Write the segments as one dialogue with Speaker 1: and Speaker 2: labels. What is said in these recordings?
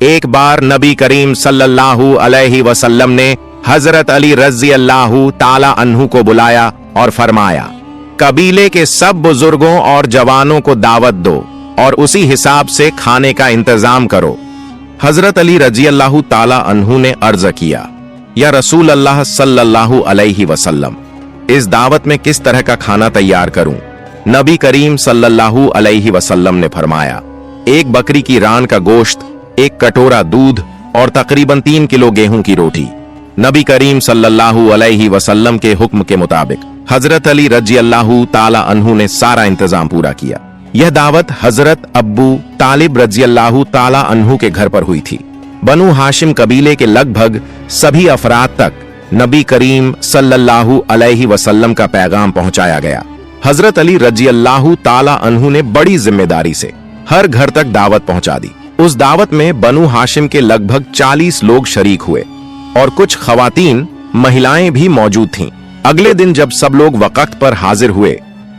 Speaker 1: एक बार नबी करीम सल्लल्लाहु अलैहि वसल्लम ने हजरत अली रज़ी अल्लाहु ताला अन्हु को बुलाया और फरमाया, कबीले के सब बुजुर्गों और जवानों को दावत दो और उसी हिसाब से खाने का इंतजाम करो। हजरत अली रज़ी अल्लाहु ताला अन्हु ने अर्ज किया, या रसूल अल्लाह सल्लल्लाहु अलैहि वसल्लम, इस दावत में किस तरह का खाना तैयार करूं? नबी करीम सल्लल्लाहु अलैहि वसल्लम ने फरमाया, एक बकरी की रान का गोश्त, एक कटोरा दूध और तकरीबन 3 किलो गेहूं की रोटी। नबी करीम सल्लल्लाहु अलैहि वसल्लम के हुक्म के मुताबिक हजरत अली रज़ी अल्लाहु ताला अन्हु ने सारा इंतजाम पूरा किया। यह दावत हजरत अब्बू तालिब रज़ी अल्लाहु ताला अन्हु के घर पर हुई थी। बनु हाशिम कबीले के लगभग सभी अफराद तक नबी करीम सल्लल्लाहु अलैहि वसल्लम का पैगाम पहुंचाया गया। हजरत अली रज़ी अल्लाहु ताला अन्हु ने बड़ी जिम्मेदारी से हर घर तक दावत पहुंचा दी। उस दावत में बनु हाशिम के लगभग 40 लोग शरीक हुए और कुछ खवातीन महिलाएं भी मौजूद थीं। अगले दिन जब सब लोग वक्त पर हाजिर हुए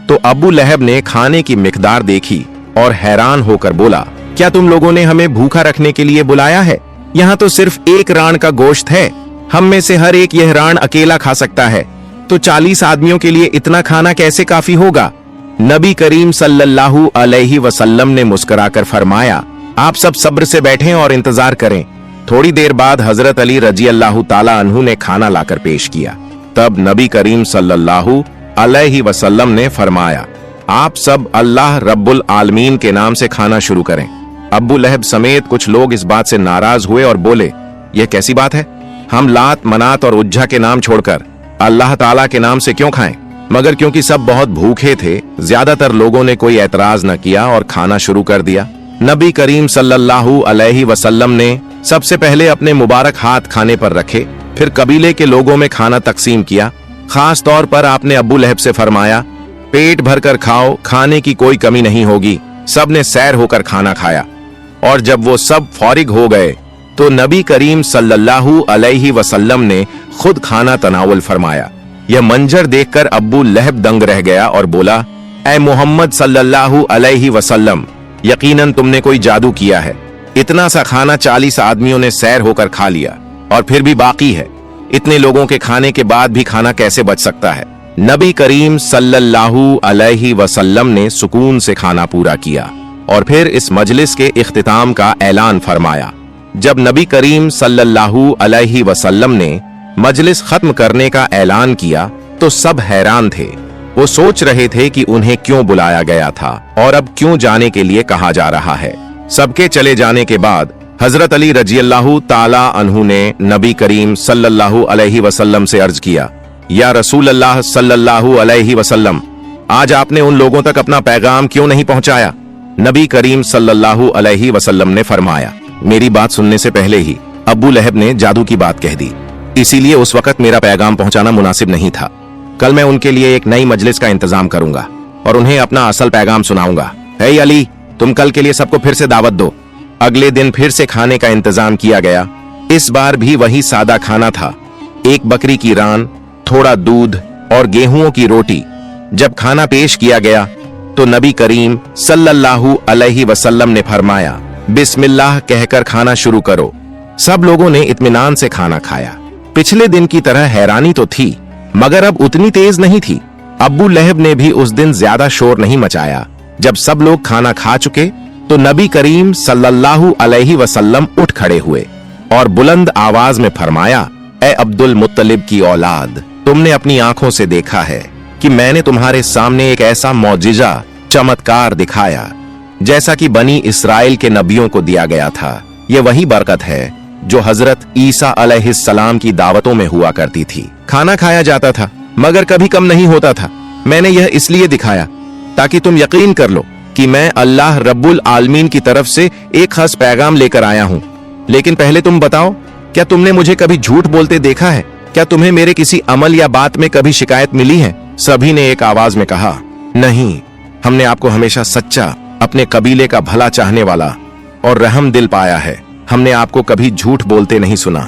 Speaker 1: तो अबू लहब ने खाने की मिकदार देखी और हैरान होकर बोला, क्या तुम लोगों ने हमें भूखा रखने के लिए बुलाया है? यहाँ तो सिर्फ एक रान का गोश्त है, हम में से हर एक यह रान अकेला खा सकता है, तो 40 आदमियों के लिए इतना खाना कैसे काफी होगा? नबी करीम सल्लल्लाहु अलैहि वसल्लम ने मुस्कुराकर फरमाया, आप सब सब्र से बैठें और इंतजार करें। थोड़ी देर बाद हजरत अली रज़ी अल्लाहु ताला अन्हु ने खाना लाकर पेश किया। तब नबी करीम सल्लल्लाहु अलैहि वसल्लम ने फरमाया, आप सब अल्लाह रब्बुल आलमीन के नाम से खाना शुरू करें। अब्बू लहब समेत कुछ लोग इस बात से नाराज हुए और बोले, यह कैसी बात है? हम लात मनात और उज्जा के नाम छोड़कर अल्लाह ताला के नाम से क्यों खाएं? मगर क्योंकि सब बहुत भूखे थे, ज्यादातर लोगों ने कोई एतराज न किया और खाना शुरू कर दिया। नबी करीम सल्लल्लाहु अलैहि वसल्लम ने सबसे पहले अपने मुबारक हाथ खाने पर रखे, फिर कबीले के लोगों में खाना तकसीम किया। खास तौर पर आपने अब्बू लहब से फरमाया, पेट भरकर खाओ, खाने की कोई कमी नहीं होगी। सब ने सैर होकर खाना खाया और जब वो सब फारिग हो गए तो नबी करीम सल्लल्लाहु अलैहि वसल्लम ने खुद खाना तनावुल फरमाया। यह मंजर देखकर अब्बू लहब दंग रह गया और बोला, ऐ मोहम्मद सल्लल्लाहु अलैहि वसल्लम, यकीनन तुमने कोई जादू किया है। इतना सा खाना 40 आदमियों ने सैर होकर खा लिया और फिर भी बाकी है। इतने लोगों के खाने के बाद भी खाना कैसे बच सकता है? नबी करीम सल्लल्लाहु अलैहि वसल्लम ने सुकून से खाना पूरा किया और फिर इस मजलिस के इख्तिताम का ऐलान फरमाया। जब नबी करीम सल्लल्लाहु अलैहि वसल्लम ने मजलिस खत्म करने का ऐलान किया तो सब हैरान थे। वो सोच रहे थे कि उन्हें क्यों बुलाया गया था और अब क्यों जाने के लिए कहा जा रहा है। सबके चले जाने के बाद हजरत अली रज़ी अल्लाहु ताला अन्हु ने नबी करीम सल्लल्लाहु अलैहि वसल्लम से अर्ज किया, या रसूल अल्लाह सल्लल्लाहु अलैहि वसल्लम, आज आपने उन लोगों तक अपना पैगाम क्यों नहीं पहुंचाया? नबी करीम सल्लल्लाहु अलैहि वसल्लम ने फरमाया, मेरी बात सुनने से पहले ही अब्बू लहब ने जादू की बात कह दी, इसीलिए उस वक्त मेरा पैगाम पहुंचाना मुनासिब नहीं था। कल मैं उनके लिए एक नई मजलिस का इंतजाम करूंगा और उन्हें अपना असल पैगाम सुनाऊंगा। हे अली, तुम कल के लिए सबको फिर से दावत दो। अगले दिन फिर से खाने का इंतजाम किया गया। इस बार भी वही सादा खाना था, एक बकरी की रान, थोड़ा दूध और गेहूं की रोटी। जब खाना पेश किया गया तो नबी करीम सल्लल्लाहु अलैहि वसल्लम ने फरमाया, बिस्मिल्लाह कहकर खाना शुरू करो। सब लोगों ने इत्मीनान से खाना खाया। पिछले दिन की तरह हैरानी तो थी, मगर अब उतनी तेज नहीं थी। अब्बू लहब ने भी उस दिन ज्यादा शोर नहीं मचाया। जब सब लोग खाना खा चुके तो नबी करीम सल्लल्लाहु अलैहि वसल्लम उठ खड़े हुए और बुलंद आवाज में फरमाया, ए अब्दुल मुत्तलिब की औलाद, तुमने अपनी आंखों से देखा है कि मैंने तुम्हारे सामने एक ऐसा मौजिजा चमत्कार दिखाया जैसा कि बनी इस्राइल के नबियों को दिया गया था। यह वही बरकत है जो हजरत ईसा अलैहिस्सलाम की दावतों में हुआ करती थी। खाना खाया जाता था मगर कभी कम नहीं होता था। मैंने यह इसलिए दिखाया ताकि तुम यकीन कर लो कि मैं अल्लाह रब्बुल आलमीन की तरफ से एक खास पैगाम लेकर आया हूँ। लेकिन पहले तुम बताओ, क्या तुमने मुझे कभी झूठ बोलते देखा है? क्या तुम्हें मेरे किसी अमल या बात में कभी शिकायत मिली है? सभी ने एक आवाज में कहा, नहीं, हमने आपको हमेशा सच्चा, अपने कबीले का भला चाहने वाला और रहम दिल पाया है। हमने आपको कभी झूठ बोलते नहीं सुना।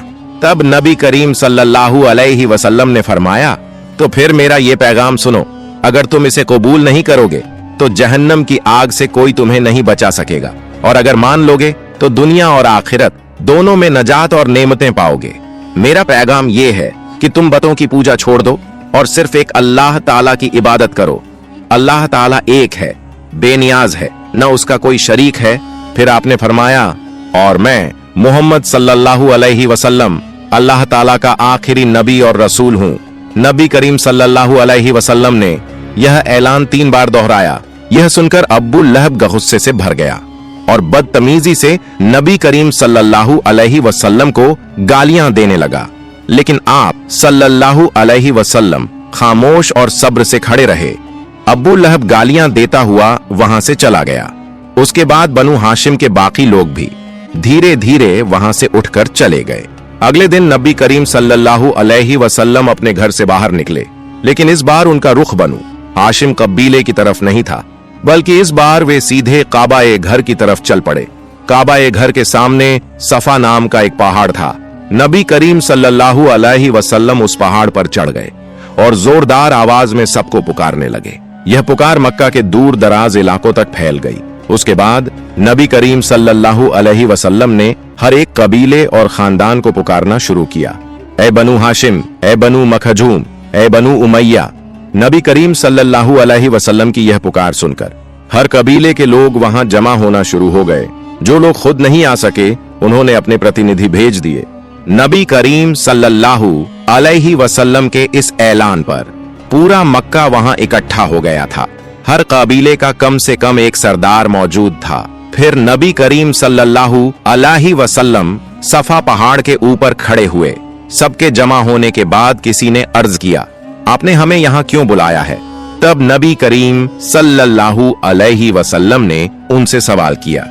Speaker 1: तब नबी करीम सल्लल्लाहु अलैहि वसल्लम ने फरमाया, तो फिर मेरा ये पैगाम सुनो, अगर तुम इसे कबूल नहीं करोगे तो जहन्नम की आग से कोई तुम्हें नहीं बचा सकेगा, और अगर मान लोगे तो दुनिया और आखिरत दोनों में नजात और नेमतें पाओगे। मेरा पैगाम ये है कि तुम बतों की पूजा छोड़ दो और सिर्फ एक अल्लाह ताला की इबादत करो। अल्लाह ताला एक है, बेनियाज है, न उसका कोई शरीक है। फिर आपने फरमाया, और मैं मोहम्मद सल्लल्लाहु अलैहि वसल्लम अल्लाह ताला का आखिरी नबी और रसूल हूँ। नबी करीम सल्लल्लाहु अलैहि वसल्लम ने यह ऐलान 3 बार दोहराया। यह सुनकर अब्बू लहब गुस्से से भर गया और बदतमीजी से नबी करीम सल्लल्लाहु अलैहि वसल्लम को गालियां देने लगा। लेकिन आप सल्लल्लाहु अलैहि वसल्लम खामोश और सब्र से खड़े रहे। अब्बू लहब गालियां देता हुआ वहां से चला गया। उसके बाद बनु हाशिम के बाकी लोग भी धीरे धीरे वहां से उठकर चले गए। अगले दिन नबी करीम सल्लल्लाहु अलैहि वसल्लम अपने घर से बाहर निकले, लेकिन इस बार उनका रुख बनु हाशिम कबीले की तरफ नहीं था, बल्कि इस बार वे सीधे काबा-ए घर की तरफ चल पड़े। काबा-ए घर के सामने सफा नाम का एक पहाड़ था। नबी करीम सल्लल्लाहु अलैहि वसल्लम उस पहाड़ पर चढ़ गए और जोरदार आवाज में सबको पुकारने लगे। यह पुकार मक्का के दूर दराज इलाकों तक फैल गई। उसके बाद नबी करीम सल्लल्लाहु अलैहि वसल्लम ने हर एक कबीले और खानदान को पुकारना शुरू किया। ए बनु हाशिम, ए बनु मखजूम, ए बनु उमैया। नबी करीम सल्लल्लाहु अलैहि वसल्लम की यह पुकार सुनकर हर कबीले के लोग वहां जमा होना शुरू हो गए। जो लोग खुद नहीं आ सके, उन्होंने अपने प्रतिनिधि भेज दिए। नबी करीम सल्लल्लाहु अलैहि वसल्लम के इस ऐलान पर पूरा मक्का वहां इकट्ठा हो गया था। हर कबीले का कम से कम एक सरदार मौजूद था। फिर नबी करीम सल्लल्लाहु अलैहि वसल्लम सफा पहाड़ के ऊपर खड़े हुए। सबके जमा होने के बाद किसी ने अर्ज किया, आपने हमें यहाँ क्यों बुलाया है? तब नबी करीम सल्लल्लाहु अलैहि वसल्लम ने उनसे सवाल किया,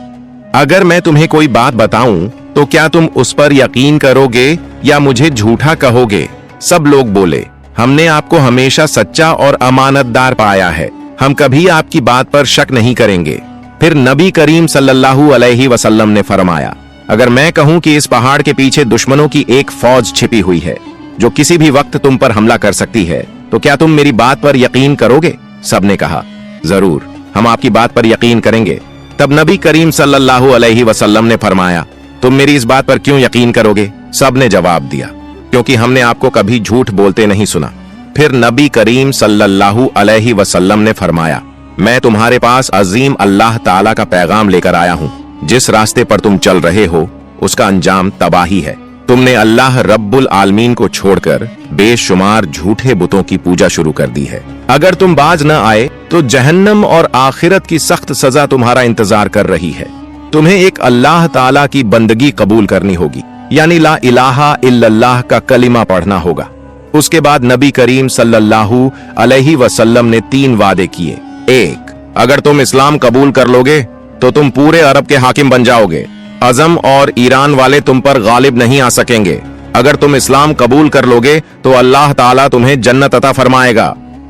Speaker 1: अगर मैं तुम्हें कोई बात बताऊं तो क्या तुम उस पर यकीन करोगे या मुझे झूठा कहोगे? सब लोग बोले, हमने आपको हमेशा सच्चा और अमानतदार पाया है, हम कभी आपकी बात पर शक नहीं करेंगे। फिर नबी करीम सल्लल्लाहु अलैहि वसल्लम ने फरमाया, अगर मैं कहूं कि इस पहाड़ के पीछे दुश्मनों की एक फौज छिपी हुई है जो किसी भी वक्त तुम पर हमला कर सकती है, तो क्या तुम मेरी बात पर यकीन करोगे? सबने कहा, जरूर, हम आपकी बात पर यकीन करेंगे। तब नबी करीम सल्लल्लाहु अलैहि वसल्लम ने फरमाया, तुम मेरी इस बात पर क्यों यकीन करोगे? सबने जवाब दिया, क्योंकि हमने आपको कभी झूठ बोलते नहीं सुना। फिर नबी करीम सल्लल्लाहु अलैहि वसल्लम ने फरमाया, मैं तुम्हारे पास अजीम अल्लाह ताला का पैगाम लेकर आया हूँ। जिस रास्ते पर तुम चल रहे हो उसका अंजाम तबाही है। तुमने अल्लाह रब्बुल आलमीन को छोड़कर बेशुमार झूठे बुतों की पूजा शुरू कर दी है। अगर तुम बाज न आए तो जहन्नम और आखिरत की सख्त सजा तुम्हारा इंतजार कर रही है। तुम्हें एक अल्लाह ताला की बंदगी कबूल करनी होगी, यानी ला इलाहा इल्लल्लाह का कलिमा पढ़ना होगा। उसके बाद नबी करीम सल्लल्लाहु अलैहि वसल्लम ने 3 वादे किए। 1, अगर तुम इस्लाम कबूल कर लोगे तो तुम पूरे अरब के हाकिम बन जाओगे। अजम और ईरान वाले तुम पर गालिब नहीं आ सकेंगे। अगर तुम इस्लाम कबूल कर लोगे तो अल्लाह ताला तुम्हें जन्नत अता फरमाएगा।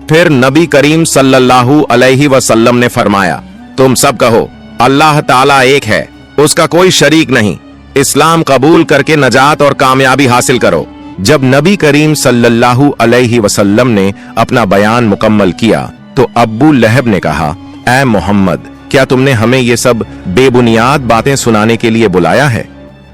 Speaker 1: फिर नबी करीम सल्लल्लाहु अलैहि वसल्लम ने फरमाया, तुम सब कहो, अल्लाह ताला एक है, उसका कोई शरीक नहीं। इस्लाम कबूल करके नजात और कामयाबी हासिल करो। जब नबी करीम सल्लल्लाहु अलैहि वसल्लम ने अपना बयान मुकम्मल किया तो अब्बू लहब ने कहा, ऐ मोहम्मद, क्या तुमने हमें ये सब बेबुनियाद बातें सुनाने के लिए बुलाया है?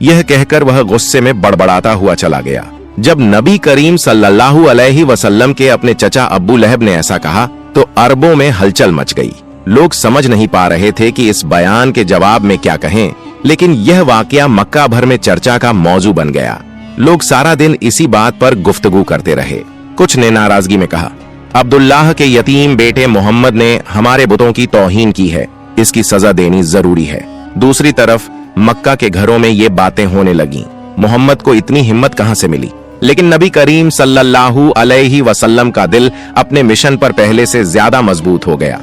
Speaker 1: यह कहकर वह गुस्से में बड़बड़ाता हुआ चला गया। जब नबी करीम सल्लल्लाहु अलैहि वसल्लम के अपने चचा अब्बू लहब ने ऐसा कहा तो अरबों में हलचल मच गई। लोग समझ नहीं पा रहे थे कि इस बयान के जवाब में क्या कहें, लेकिन यह वाकया मक्का भर में चर्चा का मौजू बन गया। लोग सारा दिन इसी बात पर गुफ्तगू करते रहे। कुछ ने नाराजगी में कहा, अब्दुल्लाह के यतीम बेटे मोहम्मद ने हमारे बुतों की तौहीन की है, इसकी सजा देनी जरूरी है। दूसरी तरफ मक्का के घरों में ये बातें होने लगीं, मोहम्मद को इतनी हिम्मत कहां से मिली? लेकिन नबी करीम सल्लल्लाहु अलैहि वसल्लम का दिल अपने मिशन पर पहले से ज्यादा मजबूत हो गया।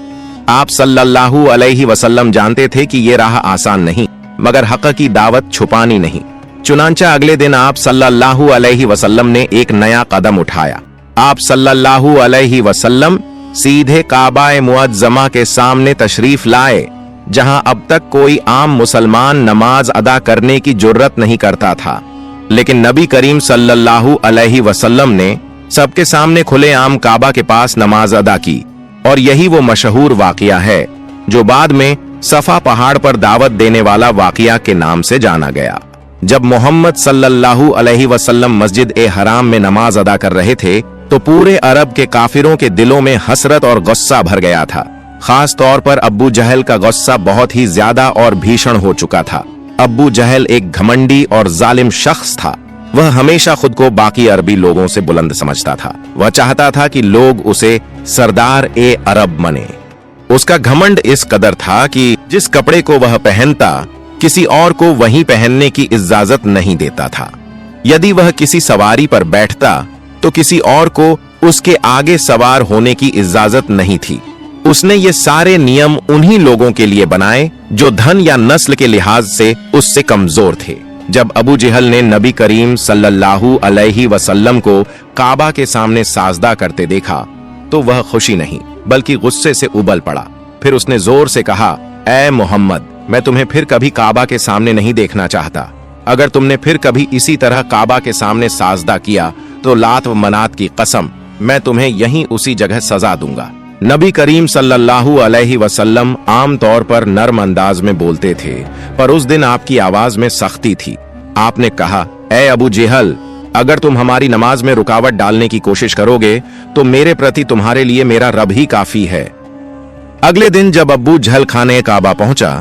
Speaker 1: आप सल्लल्लाहु अलैहि वसल्लम जानते थे कि ये राह आसान नहीं, मगर हक की दावत छुपानी नहीं। चुनांचा अगले दिन आप सल्लल्लाहु अलैहि वसल्लम ने एक नया कदम उठाया। आप सल्लल्लाहु अलैहि वसल्लम सीधे काबा-ए मुअज्जमा के सामने तशरीफ लाए, जहां अब तक कोई आम मुसलमान नमाज अदा करने की जुर्रत नहीं करता था। लेकिन नबी करीम सल्लल्लाहु अलैहि वसल्लम ने सबके सामने खुले आम काबा के पास नमाज अदा की, और यही वो मशहूर वाकया है जो बाद में सफा पहाड़ पर दावत देने वाला वाकया के नाम से जाना गया। जब मोहम्मद सल्लल्लाहु अलैहि वसल्लम मस्जिद ए हराम में नमाज अदा कर रहे थे तो पूरे अरब के काफिरों के दिलों में हसरत और गुस्सा भर गया था। खास तौर पर अब्बू जहल का गुस्सा बहुत ही ज्यादा और भीषण हो चुका था। अब्बू जहल एक घमंडी और जालिम शख्स था। वह हमेशा खुद को बाकी अरबी लोगों से बुलंद समझता था। वह चाहता था कि लोग उसे सरदार ए अरब माने। उसका घमंड इस कदर था कि जिस कपड़े को वह पहनता किसी और को वही पहनने की इजाजत नहीं देता था। यदि वह किसी सवारी पर बैठता तो किसी और को उसके आगे सवार होने की इजाजत नहीं थी। उसने ये सारे नियम उन्हीं लोगों के लिए बनाए जो धन या नस्ल के लिहाज से उससे कमजोर थे। जब अबू जहल ने नबी करीम सल्लल्लाहु अलैहि वसल्लम को काबा के सामने साजदा करते देखा तो वह खुशी नहीं बल्कि गुस्से से उबल पड़ा। फिर उसने जोर से कहा, ऐ मोहम्मद, मैं तुम्हें फिर कभी काबा के सामने नहीं देखना चाहता। अगर तुमने फिर कभी इसी तरह काबा के सामने साजदा किया तो लात व मनात की कसम, मैं तुम्हें यहीं उसी जगह सजा दूंगा। नबी करीम सल्लल्लाहु अलैहि वसल्लम आम तौर पर नर्म अंदाज में बोलते थे, पर उस दिन आपकी आवाज में सख्ती थी। आपने कहा, ऐ अबू जहल, अगर तुम हमारी नमाज में रुकावट डालने की कोशिश करोगे तो मेरे प्रति तुम्हारे लिए मेरा रब ही काफी है। अगले दिन जब अब्बू जहल खाने काबा पहुंचा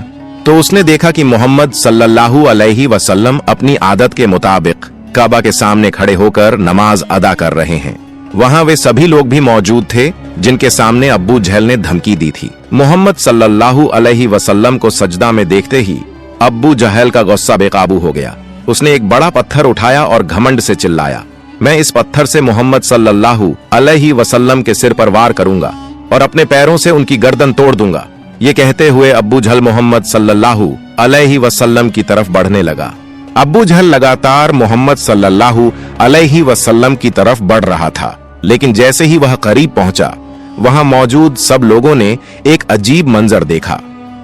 Speaker 1: तो उसने देखा कि मोहम्मद सल्लल्लाहु अलैहि वसल्लम अपनी आदत के मुताबिक काबा के सामने खड़े होकर नमाज अदा कर रहे हैं। वहां वे सभी लोग भी मौजूद थे जिनके सामने अब्बू जहल ने धमकी दी थी। मोहम्मद सल्लल्लाहु अलैहि वसल्लम को सजदा में देखते ही अब्बू जहल का गुस्सा बेकाबू हो गया। उसने एक बड़ा पत्थर उठाया और घमंड से चिल्लाया, मैं इस पत्थर से मोहम्मद सल्लल्लाहु अलैहि वसल्लम के सिर पर वार करूंगा और अपने पैरों से उनकी गर्दन तोड़ दूंगा। ये कहते हुए अब्बू जहल मोहम्मद सल्लल्लाहु अलैहि वसल्लम की तरफ बढ़ने लगा। अब्बू जहल लगातार मोहम्मद सल्लल्लाहु अलैहि वसल्लम की तरफ बढ़ रहा था, लेकिन जैसे ही वह करीब पहुंचा वहां मौजूद सब लोगों ने एक अजीब मंजर देखा।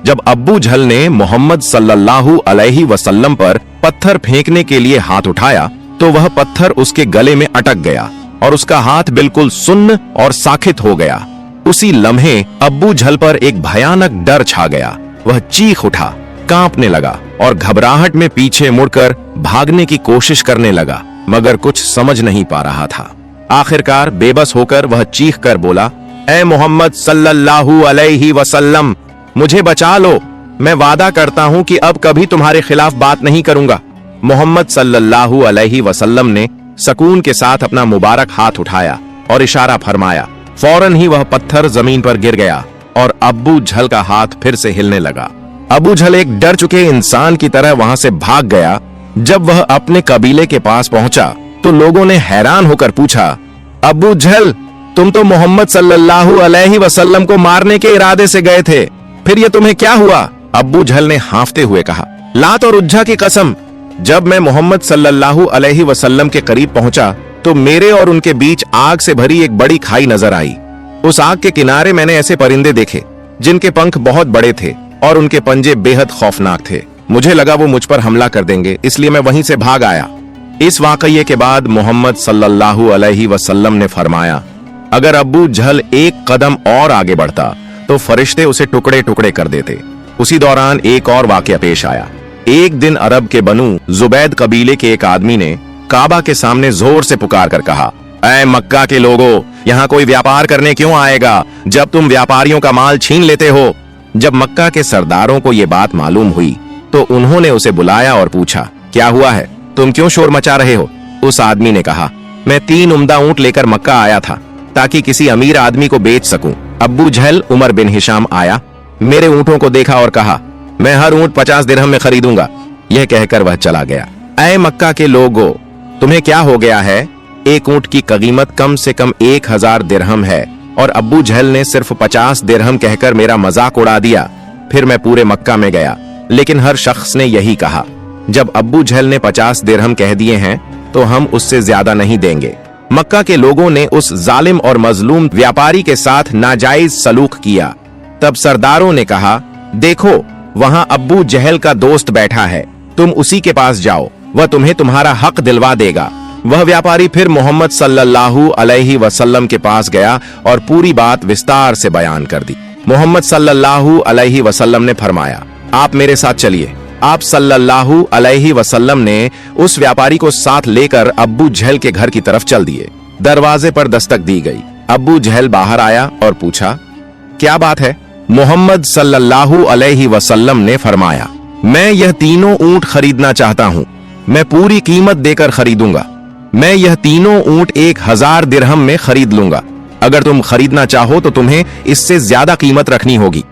Speaker 1: जब अब्बू जहल ने मोहम्मद सल्लल्लाहु अलैहि वसल्लम पर पत्थर फेंकने के लिए हाथ उठाया तो वह पत्थर उसके गले में अटक गया और उसका हाथ बिल्कुल सुन्न और साखित हो गया। उसी लम्हे अब्बू जहल पर एक भयानक डर छा गया। वह चीख उठा, कांपने लगा और घबराहट में पीछे मुड़कर भागने की कोशिश करने लगा, मगर कुछ समझ नहीं पा रहा था। आखिरकार बेबस होकर वह चीख कर बोला, ऐ मोहम्मद सल्लल्लाहु अलैहि वसल्लम, मुझे बचा लो। मैं वादा करता हूं कि अब कभी तुम्हारे खिलाफ बात नहीं करूंगा। मोहम्मद सल्लल्लाहु अलैहि वसल्लम ने सकून के साथ अपना मुबारक हाथ उठाया और इशारा फरमाया। फौरन ही वह पत्थर जमीन पर गिर गया और अब्बू जहल का हाथ फिर से हिलने लगा। अब्बू जहल एक डर चुके इंसान की तरह वहां से भाग गया। जब वह अपने कबीले के पास पहुंचा तो लोगों ने हैरान होकर पूछा, अब्बू जहल, तुम तो मोहम्मद सल्लल्लाहु अलैहि वसल्लम को मारने के इरादे से गए थे, फिर ये तुम्हें क्या हुआ? अब्बू जहल ने हांफते हुए कहा, लात और उज्जा की कसम, जब मैं मोहम्मद सल्लल्लाहु अलैहि वसल्लम के करीब पहुंचा तो मेरे और उनके बीच आग से भरी एक बड़ी खाई नजर आई। उस आग के किनारे मैंने ऐसे परिंदे देखे जिनके पंख बहुत बड़े थे और उनके पंजे बेहद खौफनाक थे। मुझे लगा वो मुझ पर हमला कर देंगे, इसलिए मैं वहीं से भाग आया। इस वाकये के बाद मोहम्मद सल्लल्लाहु अलैहि वसल्लम ने फरमाया, अगर अब्बू जहल एक कदम और आगे बढ़ता तो फरिश्ते उसे टुकड़े टुकड़े कर देते। उसी दौरान एक और वाकया पेश आया। एक दिन अरब के बनु जुबैद कबीले के एक आदमी ने काबा के सामने जोर से पुकार कर कहा, ऐ मक्का के लोगों, यहाँ कोई व्यापार करने क्यों आएगा जब तुम व्यापारियों का माल छीन लेते हो? जब मक्का के सरदारों को ये बात मालूम हुई तो उन्होंने उसे बुलाया और पूछा, क्या हुआ है, तुम क्यों शोर मचा रहे हो? उस आदमी ने कहा, मैं 3 उम्दा ऊंट लेकर मक्का आया था ताकि किसी अमीर आदमी को बेच सकूं। अब्बू जहल उमर बिन हिशाम आया, मेरे ऊंटों को देखा और कहा, मैं हर ऊंट 50 दिरहम में खरीदूंगा। यह कहकर वह चला गया। ऐ मक्का के लोगों, तुम्हें क्या हो गया है? एक ऊंट की कीमत कम से कम 1000 दिरहम है और अब्बू जहल ने सिर्फ 50 दिरहम कहकर मेरा मजाक उड़ा दिया। फिर मैं पूरे मक्का में गया, लेकिन हर शख्स ने यही कहा, जब अब्बू जहल ने 50 दिरहम कह दिए हैं तो हम उससे ज्यादा नहीं देंगे। मक्का के लोगों ने उस जालिम और मजलूम व्यापारी के साथ नाजायज सलूक किया। तब सरदारों ने कहा, देखो वहां अब्बू जहल का दोस्त बैठा है, तुम उसी के पास जाओ, वह तुम्हें तुम्हारा हक दिलवा देगा। वह व्यापारी फिर मोहम्मद सल्लल्लाहु अलैहि वसल्लम के पास गया और पूरी बात विस्तार से बयान कर दी। मोहम्मद सल्लल्लाहु अलैहि वसल्लम ने फरमाया, आप मेरे साथ चलिए। आप सल्लल्लाहु अलैहि वसल्लम ने उस व्यापारी को साथ लेकर अब्बू जहल के घर की तरफ चल दिए। दरवाजे पर दस्तक दी गई। अब्बू जहल बाहर आया और पूछा, क्या बात है? मोहम्मद सल्लल्लाहु अलैहि वसल्लम ने फरमाया, मैं यह तीनों ऊंट खरीदना चाहता हूं। मैं पूरी कीमत देकर खरीदूंगा। मैं यह तीनों ऊंट 1000 दिरहम में खरीद लूंगा। अगर तुम खरीदना चाहो तो तुम्हें इससे ज्यादा कीमत रखनी होगी।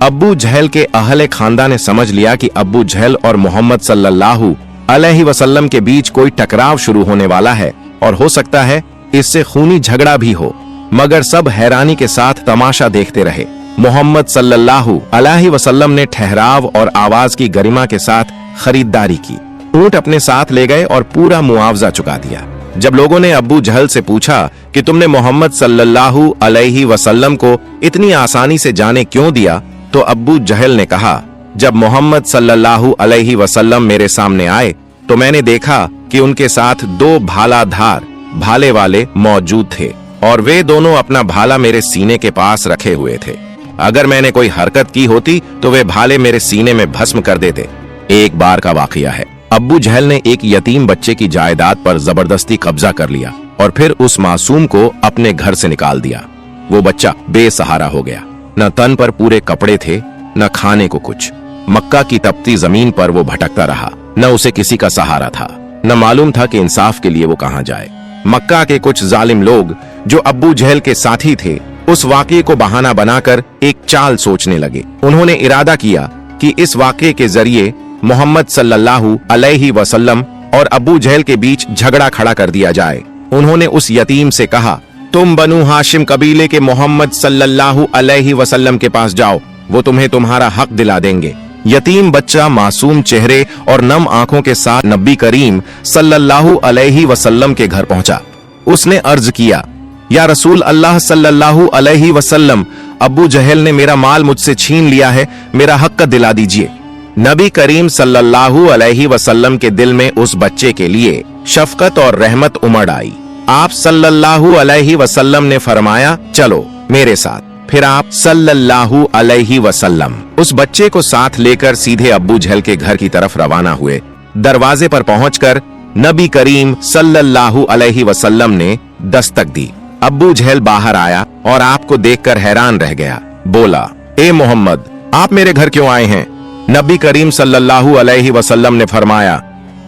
Speaker 1: अब्बू जहल के अहले खानदान ने समझ लिया कि अब्बू जहल और मोहम्मद सल्लल्लाहु अलैहि वसल्लम के बीच कोई टकराव शुरू होने वाला है और हो सकता है इससे खूनी झगड़ा भी हो, मगर सब हैरानी के साथ तमाशा देखते रहे। मोहम्मद सल्लल्लाहु अलैहि वसल्लम ने ठहराव और आवाज की गरिमा के साथ खरीदारी की। ऊंट अपने साथ ले गए और पूरा मुआवजा चुका दिया। जब लोगों ने अब्बू जहल से पूछा कि तुमने मोहम्मद सल्लल्लाहु अलैहि वसल्लम को इतनी आसानी से जाने क्यों दिया, तो अब्बू जहल ने कहा, जब मोहम्मद सल्लल्लाहु अलैहि वसल्लम मेरे सामने आए तो मैंने देखा कि उनके साथ 2 भालाधार भाले वाले मौजूद थे और वे दोनों अपना भाला मेरे सीने के पास रखे हुए थे। अगर मैंने कोई हरकत की होती तो वे भाले मेरे सीने में भस्म कर देते। एक बार का वाकया है। अब्बू जहल ने एक यतीम बच्चे की जायदाद पर जबरदस्ती कब्जा कर लिया और फिर उस मासूम को अपने घर से निकाल दिया। वो बच्चा बेसहारा हो गया। न तन पर पूरे कपड़े थे, न खाने को कुछ। मक्का की तपती जमीन पर वो भटकता रहा। न उसे किसी का सहारा था, न मालूम था कि इंसाफ के लिए वो कहां जाए। मक्का के कुछ जालिम लोग जो अब्बू जहल के साथी थे, उस वाकये को बहाना बनाकर एक चाल सोचने लगे। उन्होंने इरादा किया कि इस वाकये के जरिए मोहम्मद सल्लल्लाहु अलैहि वसल्लम और अब्बू जहल के बीच झगड़ा खड़ा कर दिया जाए। उन्होंने उस यतीम से कहा, तुम बनु हाशिम कबीले के मोहम्मद सल्लल्लाहु अलैहि वसल्लम के पास जाओ, वो तुम्हें तुम्हारा हक दिला देंगे। यतीम बच्चा मासूम चेहरे और नम आंखों के साथ नबी करीम सल्लल्लाहु अलैहि वसल्लम के घर पहुंचा। उसने अर्ज किया, या रसूल अल्लाह सल्लल्लाहु अलैहि वसल्लम, अब्बू जहल ने मेरा माल मुझसे छीन लिया है, मेरा हक दिला दीजिए। नबी करीम सल्लल्लाहु अलैहि वसल्लम के दिल में उस बच्चे के लिए शफकत और रहमत उमड़ आई। आप सल्लल्लाहु अलैहि वसल्लम ने फरमाया, चलो मेरे साथ। फिर आप सल्लल्लाहु अलैहि वसल्लम उस बच्चे को साथ लेकर सीधे अब्बू जहल के घर की तरफ रवाना हुए। दरवाजे पर पहुंचकर नबी करीम सल्लल्लाहु अलैहि वसल्लम ने दस्तक दी। अब्बू जहल बाहर आया और आपको देखकर हैरान रह गया। बोला, ए मोहम्मद, आप मेरे घर क्यों आए हैं? नबी करीम सल्लल्लाहु अलैहि वसल्लम ने फरमाया,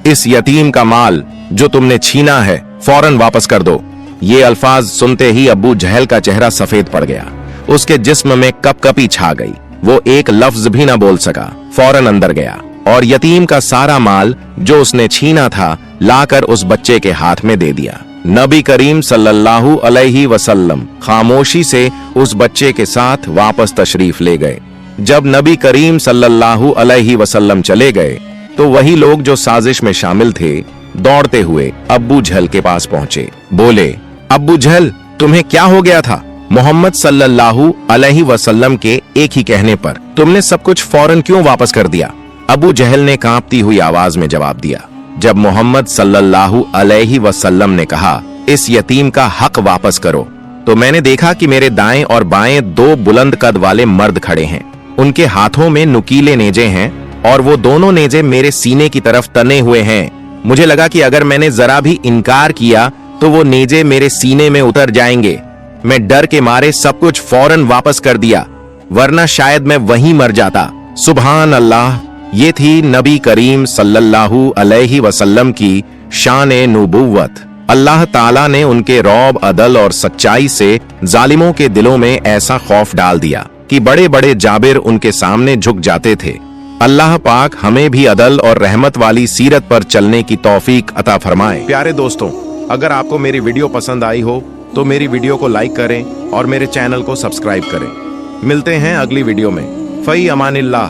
Speaker 1: इस यतीम का माल जो तुमने छीना है फौरन वापस कर दो। ये अल्फाज सुनते ही अब्बू जहल का चेहरा सफेद पड़ गया। उसके जिस्म में कपकपी छा गई। वो एक लफ्ज भी ना बोल सका। फौरन अंदर गया और यतीम का सारा माल जो उसने छीना था लाकर उस बच्चे के हाथ में दे दिया। नबी करीम सल्लल्लाहु अलैहि वसल्लम खामोशी से उस बच्चे के साथ वापस तशरीफ ले गए। जब नबी करीम सल्लल्लाहु अलैहि वसल्लम चले गए तो वही लोग जो साजिश में शामिल थे दौड़ते हुए अब्बू जहल के पास पहुंचे। बोले, अब्बू जहल, तुम्हें क्या हो गया था? मोहम्मद सल्लल्लाहु अलैहि वसल्लम के एक ही कहने पर तुमने सब कुछ फौरन क्यों वापस कर दिया? अब्बू जहल ने कांपती हुई आवाज में जवाब दिया, जब मोहम्मद सल्लल्लाहु अलैहि वसल्लम ने कहा, इस यतीम का हक वापस करो, तो मैंने देखा कि मेरे दाएं और बाएं 2 बुलंद कद वाले मर्द खड़े हैं। उनके हाथों में नुकीले नेजे हैं और वो दोनों नेजे मेरे सीने की तरफ तने हुए हैं। मुझे लगा कि अगर मैंने जरा भी इनकार किया तो वो नेजे मेरे सीने में उतर जाएंगे। मैं डर के मारे सब कुछ फौरन वापस कर दिया, वरना शायद मैं वहीं मर जाता। सुभान अल्लाह। ये थी नबी करीम सल्लल्लाहु अलैहि वसल्लम की शान-ए नुबुव्वत। अल्लाह ताला ने उनके रौब, अदल और सच्चाई से जालिमों के दिलों में ऐसा खौफ डाल दिया कि बड़े बड़े जाबिर उनके सामने झुक जाते थे। अल्लाह पाक हमें भी अदल और रहमत वाली सीरत पर चलने की तौफीक अता फरमाए। प्यारे दोस्तों, अगर आपको मेरी वीडियो पसंद आई हो तो मेरी वीडियो को लाइक करें और मेरे चैनल को सब्सक्राइब करें। मिलते हैं अगली वीडियो में। फई अमानिल्लाह।